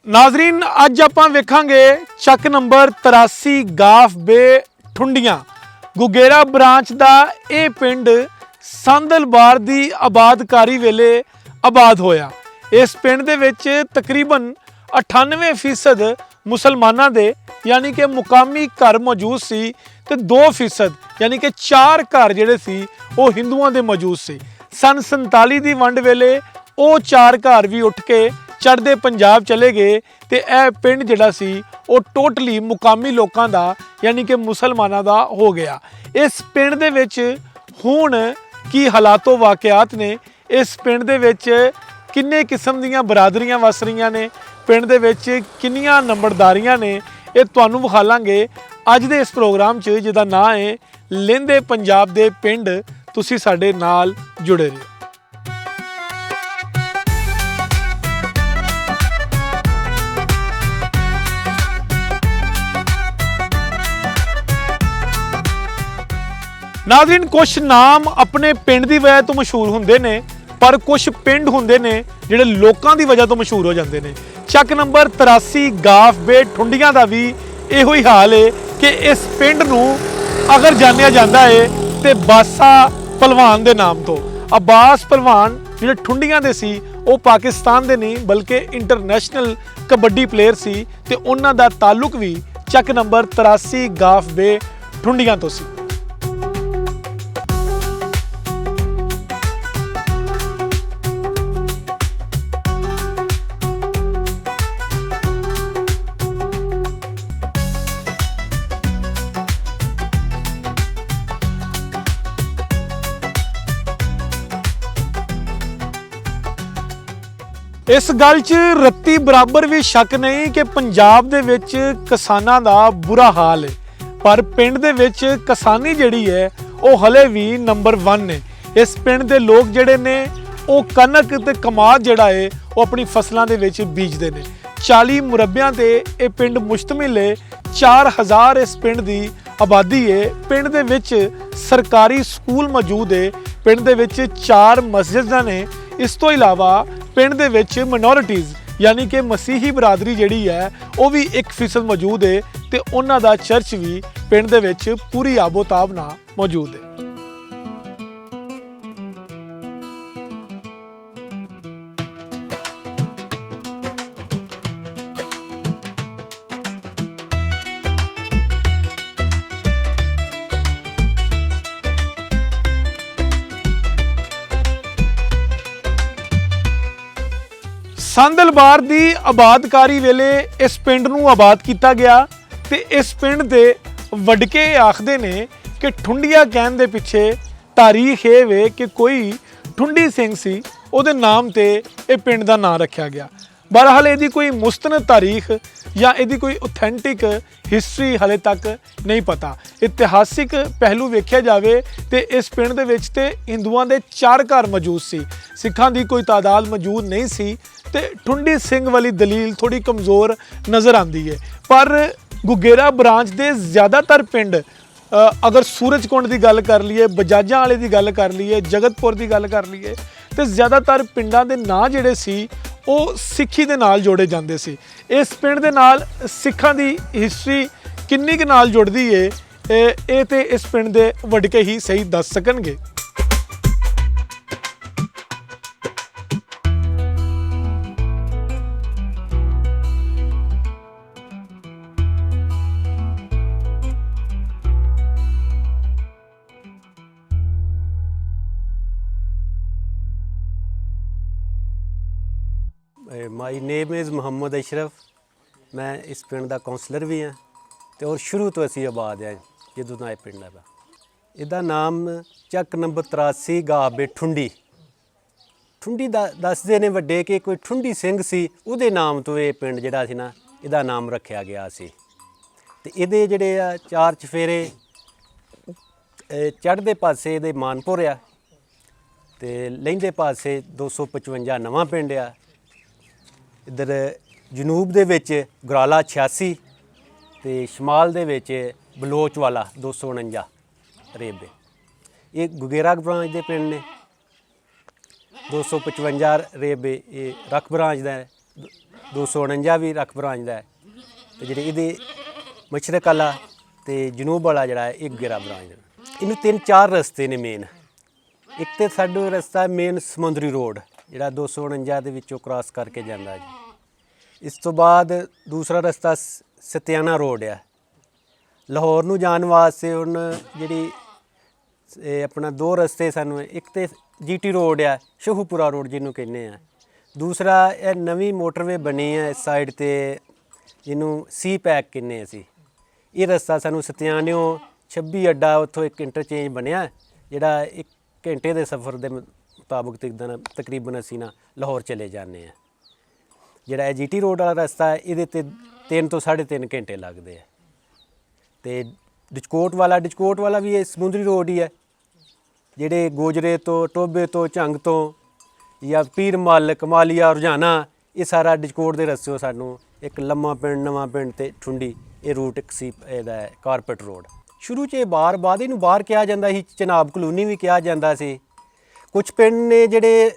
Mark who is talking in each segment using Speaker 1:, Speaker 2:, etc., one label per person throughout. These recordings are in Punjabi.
Speaker 1: ਨਾਜ਼ਰੀਨ ਅੱਜ ਆਪਾਂ ਵੇਖਾਂਗੇ ਚੱਕ ਨੰਬਰ 83 ਗਾਫ ਬੇ ਠੁੰਡੀਆਂ ਗੁਗੇਰਾ ਬ੍ਰਾਂਚ ਦਾ ਇਹ ਪਿੰਡ ਸੰਦਲਬਾਰ ਦੀ ਆਬਾਦਕਾਰੀ ਵੇਲੇ ਆਬਾਦ ਹੋਇਆ। ਇਸ ਪਿੰਡ ਦੇ ਵਿੱਚ ਤਕਰੀਬਨ 98% ਮੁਸਲਮਾਨਾਂ ਦੇ यानी कि मुकामी घर मौजूद सी ते 2% यानी कि 4 घर जिहड़े सी वो हिंदुओं के मौजूद सी। सन 47 की वंड वेले वो 4 घर भी उठ के चढ़ते पंजाब चले गए तो यह पिंड जिहड़ा सी वो टोटली मुकामी लोगों का यानी कि मुसलमानों का हो गया। इस पिंड दे विच हुण की हालातों वाक़यात ने, इस पिंड दे विच किन्ने किस्म दीयां बरादरियां वस रहीआं ने, पिंड दे विच किन्नियां नंबरदारियां ने, ये तुहानूं विखालांगे अज दे इस प्रोग्राम च जिहदा नाम है लहिंदे पंजाब दे पिंड। तुसीं साडे नाल जुड़े रहो। नाज़रीन कुछ नाम अपने पिंड की वजह तो मशहूर होंदे ने, पर कुछ पिंड होंदे ने जिहड़े लोकां दी वजह तो मशहूर हो जाते हैं। ਚੱਕ नंबर 83 गाफ बे ठुंडियां का भी इहो ही हाल है कि इस पिंड नूं अगर जानिया जाता है तो बासा पहलवान के नाम तो। अब्बास पहलवान जिहड़े ठुंडियां दे सी वो पाकिस्तान दे नहीं बल्कि इंटरनेशनल कबड्डी प्लेयर सी ते उन्हां दा ताल्लुक भी ਚੱਕ नंबर 83 गाफ बे ठुंडियां तो सी। इस गल च रत्ती बराबर भी शक नहीं कि पंजाब दे विच किसानां दा बुरा हाल है, पर पिंड दे विच किसानी जिहड़ी है वो हले भी नंबर 1 ने। इस पिंड दे लोग जिहड़े ने वो कनक ते कमाद जिहड़ा है वो अपनी फसलों दे विच बीजदे ने। 40 मुरब्बियां ते ये पिंड मुश्तमिल है। 4000 इस पिंड दी आबादी है। पिंड दे विच सरकारी स्कूल मौजूद है। पिंड दे विच 4 मस्जिदां ने। इस तो इलावा पिंड दे विच मिनोरिटीज़ यानी कि मसीही बरादरी जिहड़ी है वो भी 1% मौजूद है ते उन्हां दा चर्च भी पिंड दे विच पूरी आबोताब नाल मौजूद है। संदलबार की आबादकारी वेले इस पिंड नूं आबाद किया गया ते इस पिंड दे वडके आखदे ने कि ठुंडिया कहण दे पिछे तारीख ये वे कि कोई ठुंडी सिंह सी उहदे नाम ते ये पिंड दा नाम रखा गया। बहरहाल इहदी कोई मुस्तनद तारीख या इहदी कोई ऑथेंटिक हिस्टरी हले तक नहीं पता। इतिहासिक पहलू वेख्या जाए तो इस पिंड दे विच ते हिंदुआं दे 4 घर मौजूद सी, सिखां दी कोई तादाद मौजूद नहीं सी ते ठुंडी सिंह वाली दलील थोड़ी कमज़ोर नज़र आती है। पर गुगेरा ब्रांच के ज़्यादातर पिंड अगर सूरजकुंड की गल कर लीए, बजाजा वाले की गल कर लीए, जगतपुर की गल कर लीए तो ज़्यादातर पिंडां दे नां जिहड़े सी वो सिक्खी दे नाल जोड़े जांदे सी। इस पिंड दे नाल सिखां दी हिस्टरी किन्नी क नाल जुड़दी है ये ते इस पिंड दे वडके ही सही दस सकणगे।
Speaker 2: My name is Muhammad Ashraf. मैं इस पिंड का काउंसलर भी हाँ तो और शुरू तो असी आबाद हैं जदों का पिंड है। इसका नाम ਚੱਕ नंबर 83 गाफ बे ठुंडी। ठुंडी दसदे ने वड्डे कि कोई ठुंडी सिंह सी उहदे नाम तो ये पिंड जिहड़ा सी ना इहदा नाम रखा गया सी। ते इहदे जिहड़े आ 4 चफेरे चढ़दे पासे इहदे मानपुर आ ते लहिंदे पासे 255 नवां पिंड आ। इधर जनूब दे विच गुराला 86 ते शमाल दे विच बलोच वाला 249 रेबे। ये गुगेरा ब्रांच दे पिंड ने। 255 रेबे ये रख ब्रांच दा है 249 ਵੀ ਰੱਖ ਬਰਾਂਚ ਦਾ ਹੈ ਤੇ ਜਿਹੜੇ ਇਹਦੇ ਮਸ਼ਰਕ ਵਾਲਾ ਤੇ ਜਨੂਬ ਵਾਲਾ ਜਿਹੜਾ ਹੈ ਇਹ ਗਿਰਾ ਬਰਾਂਚ ਦਾ। ਇਹਨੂੰ 3-4 ਰਸਤੇ ਨੇ ਮੇਨ। ਇੱਕ ਤੇ ਸਾਡਾ ਰਸਤਾ ਮੇਨ ਸਮੁੰਦਰੀ ਰੋਡ ਜਿਹੜਾ 249 ਦੇ ਵਿੱਚੋਂ ਕ੍ਰਾਸ ਕਰਕੇ ਜਾਂਦਾ ਜੀ। ਇਸ ਤੋਂ ਬਾਅਦ ਦੂਸਰਾ ਰਸਤਾ ਸਤਿਆਣਾ ਰੋਡ ਆ। ਲਾਹੌਰ ਨੂੰ ਜਾਣ ਵਾਸਤੇ ਹੁਣ ਜਿਹੜੀ ਇਹ ਆਪਣਾ 2 ਰਸਤੇ ਸਾਨੂੰ, ਇੱਕ ਤੇ GT ਰੋਡ ਆ, ਸ਼ਹੂਪੁਰਾ ਰੋਡ ਜਿਹਨੂੰ ਕਹਿੰਦੇ ਆ। ਦੂਸਰਾ ਇਹ ਨਵੀਂ ਮੋਟਰਵੇ ਬਣੀ ਹੈ ਇਸ ਸਾਈਡ ਤੇ ਜਿਹਨੂੰ ਸੀ ਪੈਕ ਕਹਿੰਦੇ ਅਸੀਂ। ਇਹ ਰਸਤਾ ਸਾਨੂੰ ਸਤਿਆਣਿਓਂ 26 ਅੱਡਾ ਉੱਥੋਂ ਇੱਕ ਇੰਟਰਚੇਂਜ ਬਣਿਆ ਜਿਹੜਾ 1 ਘੰਟੇ ਦੇ ਸਫ਼ਰ ਦੇ ਮੁਤਾਬਕ ਤਕਰੀਬਨ ਅਸੀਂ ਨਾ ਲਾਹੌਰ ਚਲੇ ਜਾਂਦੇ ਹਾਂ। ਜਿਹੜਾ ਇਹ GT ਰੋਡ ਵਾਲਾ ਰਸਤਾ ਹੈ ਇਹਦੇ ਤੇ 3 ਤੋਂ 3.5 ਘੰਟੇ ਲੱਗਦੇ ਆ। ਤੇ ਡਿਚਕੋਟ ਵਾਲਾ ਵੀ ਇਹ ਸਮੁੰਦਰੀ ਰੋਡ ਹੀ ਹੈ। ਜਿਹੜੇ ਗੋਜਰੇ ਤੋਂ, ਟੋਬੇ ਤੋਂ, ਝੰਗ ਤੋਂ ਜਾਂ ਪੀਰ ਮੱਲ, ਕਮਾਲੀਆ, ਰੁਝਾਨਾ, ਇਹ ਸਾਰਾ ਡਿਚਕੋਟ ਦੇ ਰਸਤਿਓਂ ਸਾਨੂੰ ਇੱਕ ਲੰਮਾ ਪਿੰਡ, ਨਵਾਂ ਪਿੰਡ ਤੇ ਠੁੰਡੀ ਇਹ ਰੂਟ ਇੱਕ ਸੀ ਇਹਦਾ ਹੈ ਕਾਰਪੇਟ ਰੋਡ। ਸ਼ੁਰੂ 'ਚ ਇਹ ਬਾਅਦ ਇਹਨੂੰ ਬਾਹਰ ਕਿਹਾ ਜਾਂਦਾ ਸੀ, ਚਨਾਬ ਕਲੋਨੀ ਵੀ ਕਿਹਾ ਜਾਂਦਾ ਸੀ। ਕੁਝ ਪਿੰਡ ਨੇ ਜਿਹੜੇ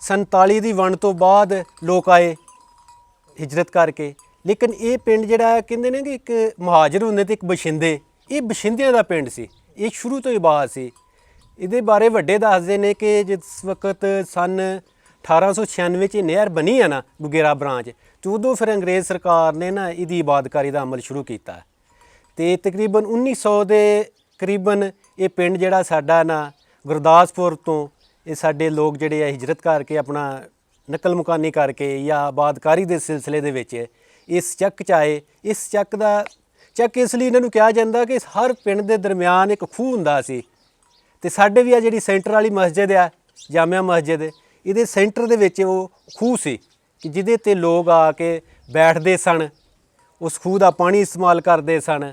Speaker 2: 47 ਦੀ ਵੰਡ ਤੋਂ ਬਾਅਦ ਲੋਕ ਆਏ ਹਿਜਰਤ ਕਰਕੇ, ਲੇਕਿਨ ਇਹ ਪਿੰਡ ਜਿਹੜਾ ਕਹਿੰਦੇ ਨੇ ਕਿ ਇੱਕ ਮੁਹਾਜਰ ਹੁੰਦੇ ਤੇ ਇੱਕ ਬਸ਼ਿੰਦੇ, ਇਹ ਬਸ਼ਿੰਦਿਆਂ ਦਾ ਪਿੰਡ ਸੀ। ਇਹ ਸ਼ੁਰੂ ਤੋਂ ਹੀ ਆਬਾਦ ਸੀ। ਇਹਦੇ ਬਾਰੇ ਵੱਡੇ ਦੱਸਦੇ ਨੇ ਕਿ ਜਿਸ ਵਕਤ ਸਨ 1896 'ਚ ਨਹਿਰ ਬਣੀ ਆ ਨਾ ਗੁਗੇਰਾ ਬ੍ਰਾਂਚ, ਤੇ ਉਦੋਂ ਫਿਰ ਅੰਗਰੇਜ਼ ਸਰਕਾਰ ਨੇ ਨਾ ਇਹਦੀ ਇਬਾਦਕਾਰੀ ਦਾ ਅਮਲ ਸ਼ੁਰੂ ਕੀਤਾ ਤੇ ਤਕਰੀਬਨ 1900 ਦੇ ਕਰੀਬਨ ਇਹ ਪਿੰਡ ਜਿਹੜਾ ਸਾਡਾ ਨਾ ਗੁਰਦਾਸਪੁਰ ਤੋਂ ਇਹ ਸਾਡੇ ਲੋਕ ਜਿਹੜੇ ਆ ਹਿਜਰਤ ਕਰਕੇ ਆਪਣਾ ਨਕਲ ਮੁਕਾਨੀ ਕਰਕੇ ਜਾਂ ਆਬਾਦਕਾਰੀ ਦੇ ਸਿਲਸਿਲੇ ਦੇ ਵਿੱਚ ਇਸ ਚੱਕ 'ਚ ਆਏ। ਇਸ ਚੱਕ ਦਾ ਚੱਕ ਇਸ ਲਈ ਇਹਨਾਂ ਨੂੰ ਕਿਹਾ ਜਾਂਦਾ ਕਿ ਹਰ ਪਿੰਡ ਦੇ ਦਰਮਿਆਨ ਇੱਕ ਖੂਹ ਹੁੰਦਾ ਸੀ। ਤੇ ਸਾਡੇ ਵੀ ਆ ਜਿਹੜੀ ਸੈਂਟਰ ਵਾਲੀ ਮਸਜਿਦ ਆ, ਜਾਮਿਆ ਮਸਜਿਦ, ਇਹਦੇ ਸੈਂਟਰ ਦੇ ਵਿੱਚ ਉਹ ਖੂਹ ਸੀ ਕਿ ਜਿਹਦੇ ਤੇ ਲੋਕ ਆ ਕੇ ਬੈਠਦੇ ਸਨ, ਉਸ ਖੂਹ ਦਾ ਪਾਣੀ ਇਸਤੇਮਾਲ ਕਰਦੇ ਸਨ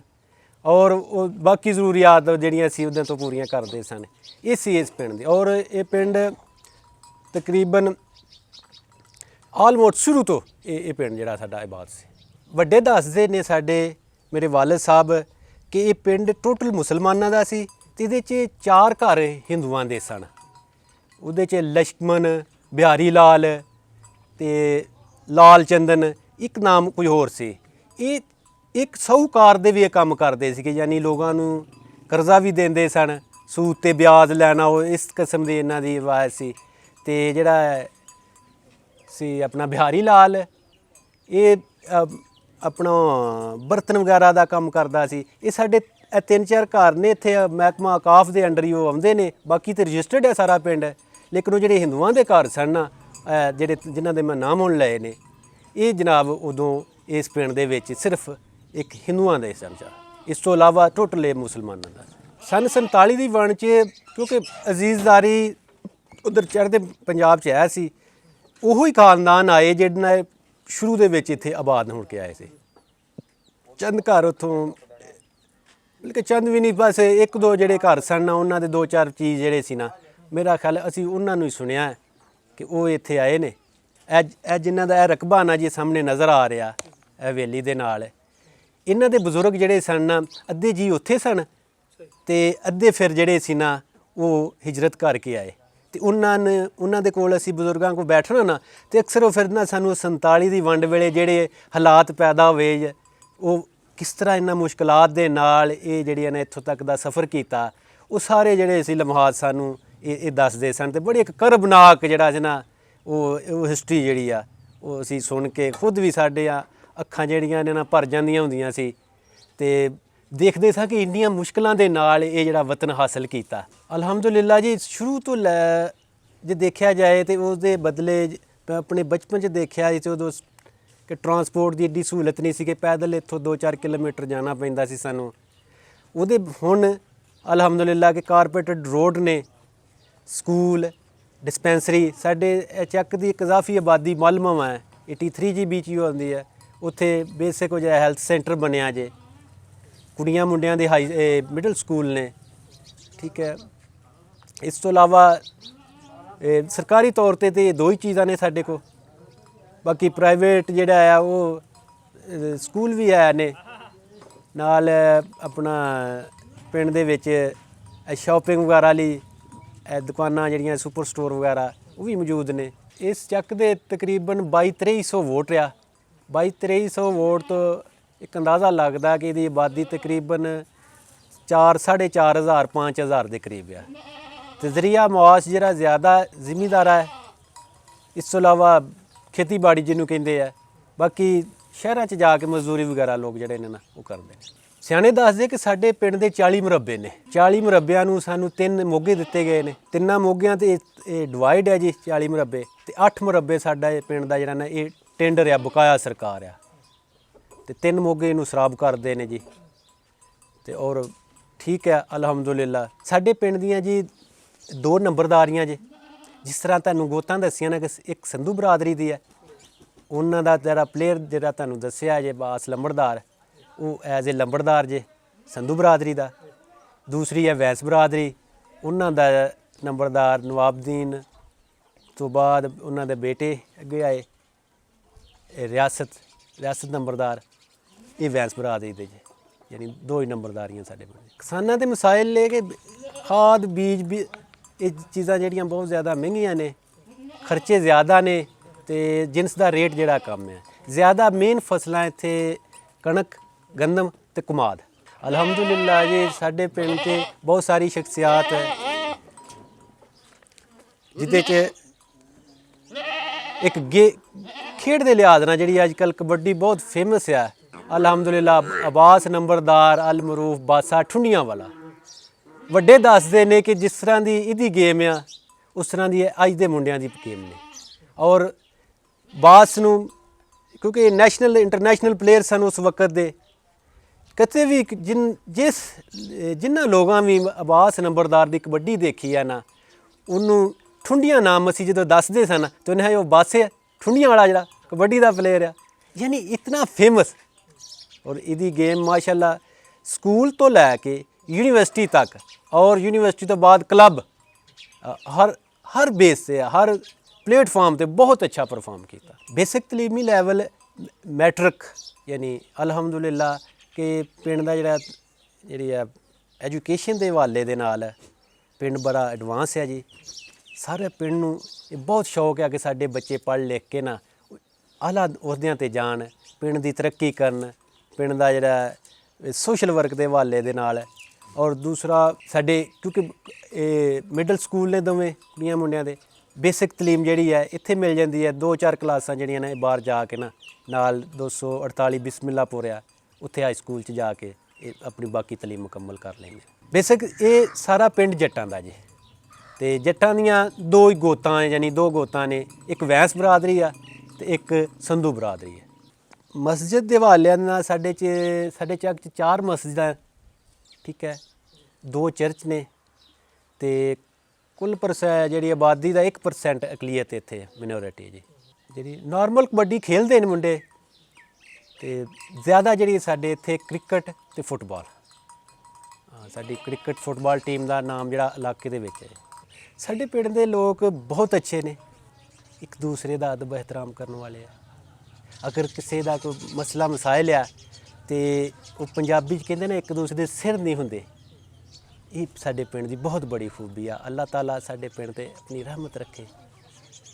Speaker 2: ਔਰ ਉਹ ਬਾਕੀ ਜ਼ਰੂਰੀਆਤ ਜਿਹੜੀਆਂ ਸੀ ਉਹਦੇ ਤੋਂ ਪੂਰੀਆਂ ਕਰਦੇ ਸਨ। ਇਹ ਸੀ ਇਸ ਪਿੰਡ ਦੀ। ਔਰ ਇਹ ਪਿੰਡ ਤਕਰੀਬਨ ਆਲਮੋਸਟ ਸ਼ੁਰੂ ਤੋਂ ਇਹ ਪਿੰਡ ਜਿਹੜਾ ਸਾਡਾ ਆਬਾਦ ਸੀ। ਵੱਡੇ ਦੱਸਦੇ ਨੇ ਸਾਡੇ ਮੇਰੇ ਵਾਲਿਦ ਸਾਹਿਬ ਕਿ ਇਹ ਪਿੰਡ ਟੋਟਲ ਮੁਸਲਮਾਨਾਂ ਦਾ ਸੀ ਤੇ ਇਹਦੇ 'ਚ 4 ਘਰ ਹਿੰਦੂਆਂ ਦੇ ਸਨ। ਉਹਦੇ 'ਚ ਲਛਮਣ, ਬਿਹਾਰੀ ਲਾਲ ਤੇ ਲਾਲ ਚੰਦਨ, ਇੱਕ ਨਾਮ ਕੋਈ ਹੋਰ ਸੀ। ਇਹ ਇੱਕ ਸਾਹੂਕਾਰ ਦੇ ਵੀ ਇਹ ਕੰਮ ਕਰਦੇ ਸੀ ਕਿ ਯਾਨੀ ਲੋਕਾਂ ਨੂੰ ਕਰਜ਼ਾ ਵੀ ਦਿੰਦੇ ਸਨ, ਸੂਦ ਤੇ ਵਿਆਜ ਲੈਣਾ, ਉਹ ਇਸ ਕਿਸਮ ਦੀ ਇਹਨਾਂ ਦੀ ਰਿਵਾਇਤ ਸੀ। ਤੇ ਜਿਹੜਾ ਸੀ ਆਪਣਾ ਬਿਹਾਰੀ ਲਾਲ, ਇਹ ਆਪਣਾ ਬਰਤਨ ਵਗੈਰਾ ਦਾ ਕੰਮ ਕਰਦਾ ਸੀ। ਇਹ ਸਾਡੇ 3-4 ਘਰ ਨੇ ਇੱਥੇ ਮਹਿਕਮਾ ਔਕਾਫ ਦੇ ਅੰਡਰ ਹੀ ਉਹ ਆਉਂਦੇ ਨੇ, ਬਾਕੀ ਤੇ ਰਜਿਸਟਰਡ ਹੈ ਸਾਰਾ ਪਿੰਡ। ਲੇਕਿਨ ਉਹ ਜਿਹੜੇ ਹਿੰਦੂਆਂ ਦੇ ਘਰ ਸਨ ਨਾ, ਜਿਹੜੇ ਜਿਨ੍ਹਾਂ ਦੇ ਮੈਂ ਨਾਮ ਹੁਣ ਲਏ ਨੇ, ਇਹ ਜਨਾਬ ਉਦੋਂ ਇਸ ਪਿੰਡ ਦੇ ਵਿੱਚ ਸਿਰਫ ਇੱਕ ਹਿੰਦੂਆਂ ਦੇ ਸਨ। ਇਸ ਤੋਂ ਇਲਾਵਾ ਟੋਟਲ ਇਹ ਮੁਸਲਮਾਨਾਂ ਦਾ। ਸਨ 47 ਦੀ ਵੰਡ 'ਚ ਕਿਉਂਕਿ ਅਜ਼ੀਜ਼ਦਾਰੀ ਉਧਰ ਚੜ੍ਹਦੇ ਪੰਜਾਬ 'ਚ ਆਇਆ ਸੀ, ਉਹੋ ਹੀ ਖਾਨਦਾਨ ਆਏ ਜਿਹੜੇ ਸ਼ੁਰੂ ਦੇ ਵਿੱਚ ਇੱਥੇ ਆਬਾਦ ਹੋ ਕੇ ਆਏ ਸੀ। ਚੰਦ ਘਰ ਉੱਥੋਂ, ਬਲਕਿ ਚੰਦ ਵੀ ਨਹੀਂ, ਬਸ 1-2 ਜਿਹੜੇ ਘਰ ਸਨ ਨਾ, ਉਹਨਾਂ ਦੇ 2-4 ਚੀਜ਼ ਜਿਹੜੇ ਸੀ ਨਾ, ਮੇਰਾ ਖਿਆਲ ਅਸੀਂ ਉਹਨਾਂ ਨੂੰ ਹੀ ਸੁਣਿਆ ਕਿ ਉਹ ਇੱਥੇ ਆਏ ਨੇ। ਇਹ ਜਿਨ੍ਹਾਂ ਦਾ ਇਹ ਰਕਬਾ ਨਾ ਜੀ ਸਾਹਮਣੇ ਨਜ਼ਰ ਆ ਰਿਹਾ ਇਹ ਹਵੇਲੀ ਦੇ ਨਾਲ, ਇਹਨਾਂ ਦੇ ਬਜ਼ੁਰਗ ਜਿਹੜੇ ਸਨ ਨਾ, ਅੱਧੇ ਜੀ ਉੱਥੇ ਸਨ ਤੇ ਅੱਧੇ ਫਿਰ ਜਿਹੜੇ ਸੀ ਨਾ ਉਹ ਹਿਜਰਤ ਕਰਕੇ ਆਏ। ਤੇ ਉਹਨਾਂ ਦੇ ਕੋਲ ਅਸੀਂ ਬਜ਼ੁਰਗਾਂ ਕੋਲ ਬੈਠਣਾ ਨਾ, ਤੇ ਅਕਸਰ ਉਹ ਫਿਰ ਨਾ ਸਾਨੂੰ 47 ਦੀ ਵੰਡ ਵੇਲੇ ਜਿਹੜੇ ਹਾਲਾਤ ਪੈਦਾ ਹੋਏ, ਉਹ ਕਿਸ ਤਰ੍ਹਾਂ ਇਹਨਾਂ ਮੁਸ਼ਕਲਾਤ ਦੇ ਨਾਲ ਇਹ ਜਿਹੜੀਆਂ ਨੇ ਇੱਥੋਂ ਤੱਕ ਦਾ ਸਫ਼ਰ ਕੀਤਾ, ਉਹ ਸਾਰੇ ਜਿਹੜੇ ਸੀ ਲਮਹਾਤ ਸਾਨੂੰ ਇਹ ਦੱਸਦੇ ਸਨ। ਤੇ ਬੜੀ ਇੱਕ ਕਰਬਨਾਕ ਜਿਹੜਾ ਸੀ ਨਾ ਉਹ ਹਿਸਟਰੀ ਜਿਹੜੀ ਆ ਉਹ ਅਸੀਂ ਸੁਣ ਕੇ ਖੁਦ ਵੀ ਸਾਡੇ ਅੱਖਾਂ ਜਿਹੜੀਆਂ ਨੇ ਨਾ ਭਰ ਜਾਂਦੀਆਂ ਹੁੰਦੀਆਂ ਸੀ ਤੇ ਦੇਖਦੇ ਸਾਂ ਕਿ ਇੰਨੀਆਂ ਮੁਸ਼ਕਲਾਂ ਦੇ ਨਾਲ ਇਹ ਜਿਹੜਾ ਵਤਨ ਹਾਸਲ ਕੀਤਾ। ਅਲਹਮਦੁਲਿਲਾ ਜੀ, ਸ਼ੁਰੂ ਤੋਂ ਜੇ ਦੇਖਿਆ ਜਾਏ ਤੇ ਉਸਦੇ ਬਦਲੇ ਮੈਂ ਆਪਣੇ ਬਚਪਨ 'ਚ ਦੇਖਿਆ ਜੀ ਤੇ ਉਦੋਂ ਕਿ ਟਰਾਂਸਪੋਰਟ ਦੀ ਐਡੀ ਸਹੂਲਤ ਨਹੀਂ ਸੀ ਕਿ ਪੈਦਲ ਇੱਥੋਂ 2-4 ਕਿਲੋਮੀਟਰ ਜਾਣਾ ਪੈਂਦਾ ਸੀ ਸਾਨੂੰ। ਉਹਦੇ ਹੁਣ ਅਲਹਮਦੁਲਿਲਾ ਕਿ ਕਾਰਪੇਟਡ ਰੋਡ ਨੇ, ਸਕੂਲ, ਡਿਸਪੈਂਸਰੀ, ਸਾਡੇ ਚੱਕ ਦੀ ਇੱਕ ਇਜ਼ਾਫੀ ਆਬਾਦੀ ਮਲਮਮ ਹੈ 83 GB 'ਚ ਹੀ ਆਉਂਦੀ ਹੈ। ਉੱਥੇ ਬੇਸਿਕ ਹੋ ਜਾਏ ਹੈਲਥ ਸੈਂਟਰ ਬਣਿਆ ਜੇ, ਕੁੜੀਆਂ ਮੁੰਡਿਆਂ ਦੇ ਮਿਡਲ ਸਕੂਲ ਨੇ, ਠੀਕ ਹੈ। ਇਸ ਤੋਂ ਇਲਾਵਾ ਸਰਕਾਰੀ ਤੌਰ ਤੇ ਇਹ 2 ਹੀ ਚੀਜ਼ਾਂ ਨੇ ਸਾਡੇ ਕੋਲ। ਬਾਕੀ ਪ੍ਰਾਈਵੇਟ ਜਿਹੜਾ ਆ ਉਹ ਸਕੂਲ ਵੀ ਹੈ ਨੇ ਨਾਲ। ਆਪਣਾ ਪਿੰਡ ਦੇ ਵਿੱਚ ਸ਼ਾਪਿੰਗ ਵਗੈਰਾ ਲਈ ਦੁਕਾਨਾਂ ਜਿਹੜੀਆਂ ਸੁਪਰ ਸਟੋਰ ਵਗੈਰਾ ਉਹ ਵੀ ਮੌਜੂਦ ਨੇ। ਇਸ ਚੱਕ ਦੇ ਤਕਰੀਬਨ 22-2300 ਵੋਟ ਆ। 22-2300 ਵੋਟ ਤੋਂ ਇੱਕ ਅੰਦਾਜ਼ਾ ਲੱਗਦਾ ਕਿ ਇਹਦੀ ਆਬਾਦੀ ਤਕਰੀਬਨ 4-4.5 5,000 ਦੇ ਕਰੀਬ ਆ। ਤੇ ਜ਼ਰੀਆ ਮੁਆਸ਼ ਜਿਹੜਾ ਜ਼ਿਆਦਾ ਜ਼ਿਮੀਂਦਾਰ ਹੈ, ਇਸ ਤੋਂ ਇਲਾਵਾ ਖੇਤੀਬਾੜੀ ਜਿਹਨੂੰ ਕਹਿੰਦੇ ਆ। ਬਾਕੀ ਸ਼ਹਿਰਾਂ 'ਚ ਜਾ ਕੇ ਮਜ਼ਦੂਰੀ ਵਗੈਰਾ ਲੋਕ ਜਿਹੜੇ ਨੇ ਨਾ ਉਹ ਕਰਦੇ ਨੇ। ਸਿਆਣੇ ਦੱਸਦੇ ਕਿ ਸਾਡੇ ਪਿੰਡ ਦੇ 40 ਮੁਰੱਬੇ ਨੇ। 40 ਮੁਰੱਬਿਆਂ ਨੂੰ ਸਾਨੂੰ 3 ਮੋਗੇ ਦਿੱਤੇ ਗਏ ਨੇ। ਤਿੰਨਾਂ ਮੋਗਿਆਂ ਤੇ ਇਹ ਡਿਵਾਈਡ ਹੈ ਜੀ 40 ਮੁਰੱਬੇ, ਤੇ 8 ਮੁਰੱਬੇ ਸਾਡਾ ਇਹ ਪਿੰਡ ਦਾ ਜਿਹੜਾ ਨਾ ਇਹ ਟੈਂਡਰ ਆ, ਬਕਾਇਆ ਸਰਕਾਰ ਆ। ਤੇ 3 ਮੋਗੇ ਇਹਨੂੰ ਸਰਾਬ ਕਰਦੇ ਨੇ ਜੀ। ਤੇ ਔਰ ਠੀਕ ਹੈ ਅਲਹਮਦੁਲਿਲਾ। ਸਾਡੇ ਪਿੰਡ ਦੀਆਂ ਜੀ 2 ਨੰਬਰਦਾਰੀਆਂ ਜੀ। ਜਿਸ ਤਰ੍ਹਾਂ ਤੁਹਾਨੂੰ ਗੋਤਾਂ ਦੱਸੀਆਂ ਨਾ ਕਿ ਇੱਕ ਸੰਧੂ ਬਰਾਦਰੀ ਦੀ ਹੈ, ਉਹਨਾਂ ਦਾ ਜਿਹੜਾ ਪਲੇਅਰ ਜਿਹੜਾ ਤੁਹਾਨੂੰ ਦੱਸਿਆ ਜੇ ਬਾਸ ਲੰਬੜਦਾਰ, ਉਹ ਐਜ਼ ਏ ਲੰਬੜਦਾਰ ਜੇ ਸੰਧੂ ਬਰਾਦਰੀ ਦਾ। ਦੂਸਰੀ ਹੈ ਵੈਸ ਬਰਾਦਰੀ, ਉਹਨਾਂ ਦਾ ਨੰਬਰਦਾਰ ਨਵਾਬਦੀਨ ਤੋਂ ਬਾਅਦ ਉਹਨਾਂ ਦੇ ਬੇਟੇ ਅੱਗੇ ਆਏ ਰਿਆਸਤ ਨੰਬਰਦਾਰ, ਇਹ ਵੈਸ ਬਰਾਦਰੀ ਦੇ ਜੇ। ਯਾਨੀ 2 ਹੀ ਨੰਬਰਦਾਰੀਆਂ ਸਾਡੇ ਪਿੰਡ। ਕਿਸਾਨਾਂ ਦੇ ਮਸਾਇਲ ਲੈ ਕੇ ਖਾਦ ਬੀਜ ਵੀ ਇਹ ਚੀਜ਼ਾਂ ਜਿਹੜੀਆਂ ਬਹੁਤ ਜ਼ਿਆਦਾ ਮਹਿੰਗੀਆਂ ਨੇ, ਖਰਚੇ ਜ਼ਿਆਦਾ ਨੇ, ਤੇ ਜਿਨਸ ਦਾ ਰੇਟ ਜਿਹੜਾ ਕਮ ਹੈ। ਜ਼ਿਆਦਾ ਮੇਨ ਫਸਲਾਂ ਇੱਥੇ ਕਣਕ, ਗੰਦਮ ਤੇ ਕਮਾਦ। ਅਲਹਮਦੁਲਿਲਾ ਜੀ ਸਾਡੇ ਪਿੰਡ 'ਤੇ ਬਹੁਤ ਸਾਰੀ ਸ਼ਖਸੀਅਤ ਹੈ ਜਿਹਦੇ 'ਚ ਇੱਕ ਖੇਡ ਦੇ ਲਿਹਾਜ਼ ਨਾਲ ਜਿਹੜੀ ਅੱਜ ਕੱਲ੍ਹ ਕਬੱਡੀ ਬਹੁਤ ਫੇਮਸ ਆ। ਅਲਹਮਦੁਲਿਲਾ ਅਬਾਸ ਨੰਬਰਦਾਰ ਅਲ ਮਰੂਫ ਬਾਸਾ ਠੁੰਡੀਆਂ ਵਾਲਾ ਵੱਡੇ ਦੱਸਦੇ ਨੇ ਕਿ ਜਿਸ ਤਰ੍ਹਾਂ ਦੀ ਇਹਦੀ ਗੇਮ ਆ, ਉਸ ਤਰ੍ਹਾਂ ਦੀ ਅੱਜ ਦੇ ਮੁੰਡਿਆਂ ਦੀ ਗੇਮ ਨੇ। ਔਰ ਬਾਸ ਨੂੰ ਕਿਉਂਕਿ ਨੈਸ਼ਨਲ ਇੰਟਰਨੈਸ਼ਨਲ ਪਲੇਅਰ ਸਨ ਉਸ ਵਕਤ ਦੇ, ਕਿਤੇ ਵੀ ਜਿਨ੍ਹਾਂ ਲੋਕਾਂ ਵੀ ਅਬਾਸ ਨੰਬਰਦਾਰ ਦੀ ਕਬੱਡੀ ਦੇਖੀ ਆ ਨਾ, ਉਹਨੂੰ ਠੁੰਡੀਆਂ ਨਾਮ ਅਸੀਂ ਜਦੋਂ ਦੱਸਦੇ ਸਨ ਤਾਂ ਉਹਨੇ ਉਹ ਬਾਸੇ ਠੁੰਡੀਆਂ ਵਾਲਾ ਜਿਹੜਾ ਕਬੱਡੀ ਦਾ ਪਲੇਅਰ ਆ, ਯਾਨੀ ਇਤਨਾ ਫੇਮਸ। ਔਰ ਇਹਦੀ ਗੇਮ ਮਾਸ਼ਾਅੱਲਾ ਸਕੂਲ ਤੋਂ ਲੈ ਕੇ ਯੂਨੀਵਰਸਿਟੀ ਤੱਕ, ਔਰ ਯੂਨੀਵਰਸਿਟੀ ਤੋਂ ਬਾਅਦ ਕਲੱਬ, ਹਰ ਬੇਸ 'ਤੇ ਹਰ ਪਲੇਟਫਾਰਮ 'ਤੇ ਬਹੁਤ ਅੱਛਾ ਪਰਫਾਰਮ ਕੀਤਾ। ਬੇਸਿਕ ਤਲੀਮੀ ਲੈਵਲ ਮੈਟ੍ਰਿਕ ਯਾਨੀ ਅਲਹਮਦੁਲਿਲਾ ਕਿ ਪਿੰਡ ਦਾ ਜਿਹੜੀ ਆ ਐਜੂਕੇਸ਼ਨ ਦੇ ਹਵਾਲੇ ਦੇ ਨਾਲ ਪਿੰਡ ਬੜਾ ਐਡਵਾਂਸ ਹੈ ਜੀ। ਸਾਰੇ ਪਿੰਡ ਨੂੰ ਇਹ ਬਹੁਤ ਸ਼ੌਕ ਹੈ ਕਿ ਸਾਡੇ ਬੱਚੇ ਪੜ੍ਹ ਲਿਖ ਕੇ ਨਾ ਆਲਾ ਅਹੁਦਿਆਂ 'ਤੇ ਜਾਣ, ਪਿੰਡ ਦੀ ਤਰੱਕੀ ਕਰਨ, ਪਿੰਡ ਦਾ ਜਿਹੜਾ ਸੋਸ਼ਲ ਵਰਕ ਦੇ ਹਵਾਲੇ ਦੇ ਨਾਲ। ਔਰ ਦੂਸਰਾ ਸਾਡੇ ਕਿਉਂਕਿ ਇਹ ਮਿਡਲ ਸਕੂਲ ਨੇ ਦੋਵੇਂ ਕੁੜੀਆਂ ਮੁੰਡਿਆਂ ਦੇ, ਬੇਸਿਕ ਤਲੀਮ ਜਿਹੜੀ ਹੈ ਇੱਥੇ ਮਿਲ ਜਾਂਦੀ ਹੈ। 2-4 ਕਲਾਸਾਂ ਜਿਹੜੀਆਂ ਨੇ ਬਾਹਰ ਜਾ ਕੇ ਨਾ ਨਾਲ 248 ਬਿਸਮਿਲ੍ਲਾਪੁਰ ਆ, ਉੱਥੇ ਹਾਈ ਸਕੂਲ 'ਚ ਜਾ ਕੇ ਇਹ ਆਪਣੀ ਬਾਕੀ ਤਲੀਮ ਮੁਕੰਮਲ ਕਰ ਲੈਂਦੇ। ਬੇਸਿਕ ਇਹ ਸਾਰਾ ਪਿੰਡ ਜੱਟਾਂ ਦਾ ਜੀ। ਤੇ ਜੱਟਾਂ ਦੀਆਂ 2 ਹੀ ਗੋਤਾਂ ਯਾਨੀ 2 ਗੋਤਾਂ ਨੇ, ਇੱਕ ਵੈਸ ਬਰਾਦਰੀ ਆ ਤੇ ਇੱਕ ਸੰਧੂ ਬਰਾਦਰੀ ਹੈ। ਮਸਜਿਦ ਦੇ ਹਵਾਲਿਆਂ ਨਾਲ ਸਾਡੇ ਚੱਕ 'ਚ 4 ਮਸਜਿਦਾਂ, ਠੀਕ ਹੈ, 2 ਚਰਚ ਨੇ, ਤੇ ਕੁੱਲ ਜਿਹੜੀ ਆਬਾਦੀ ਦਾ 1% ਅਕਲੀਅਤ ਇੱਥੇ ਮਿਨੋਰਿਟੀ ਜੀ। ਜਿਹੜੀ ਨਾਰਮਲ ਕਬੱਡੀ ਖੇਲਦੇ ਨੇ ਮੁੰਡੇ, ਤੇ ਜ਼ਿਆਦਾ ਜਿਹੜੀ ਸਾਡੇ ਇੱਥੇ ਕ੍ਰਿਕਟ ਤੇ ਫੁੱਟਬਾਲ। ਸਾਡੀ ਕ੍ਰਿਕਟ ਫੁੱਟਬਾਲ ਟੀਮ ਦਾ ਨਾਮ ਜਿਹੜਾ ਇਲਾਕੇ ਦੇ ਵਿੱਚ ਹੈ। ਸਾਡੇ ਪਿੰਡ ਦੇ ਲੋਕ ਬਹੁਤ ਅੱਛੇ ਨੇ, ਇੱਕ ਦੂਸਰੇ ਦਾ ਅਦਬ ਇਹਤਰਾਮ ਕਰਨ ਵਾਲੇ ਆ। ਅਗਰ ਕਿਸੇ ਦਾ ਕੋਈ ਮਸਲਾ ਮਸਾਇਲ ਆ ਤੇ ਉਹ ਪੰਜਾਬੀ 'ਚ ਕਹਿੰਦੇ ਨੇ ਇੱਕ ਦੂਸਰੇ ਦੇ ਸਿਰ ਨਹੀਂ ਹੁੰਦੇ। ਇਹ ਸਾਡੇ ਪਿੰਡ ਦੀ ਬਹੁਤ ਬੜੀ ਖੂਬੀ ਆ। ਅੱਲਾਹ ਤਾਲਾ ਸਾਡੇ ਪਿੰਡ 'ਤੇ ਆਪਣੀ ਰਹਿਮਤ ਰੱਖੇ।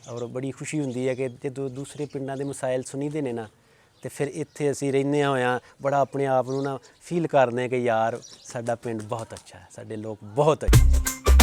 Speaker 2: ਔਰ ਬੜੀ ਖੁਸ਼ੀ ਹੁੰਦੀ ਹੈ ਕਿ ਜਦੋਂ ਦੂਸਰੇ ਪਿੰਡਾਂ ਦੇ ਮਸਾਇਲ ਸੁਣੀਦੇ ਨੇ ਨਾ, ਤੇ ਫਿਰ ਇੱਥੇ ਅਸੀਂ ਰਹਿੰਦੇ ਹੋਇਆਂ ਬੜਾ ਆਪਣੇ ਆਪ ਨੂੰ ਨਾ ਫੀਲ ਕਰਦੇ ਕਿ ਯਾਰ ਸਾਡਾ ਪਿੰਡ ਬਹੁਤ ਅੱਛਾ ਹੈ, ਸਾਡੇ ਲੋਕ ਬਹੁਤ ਅੱਛੇ।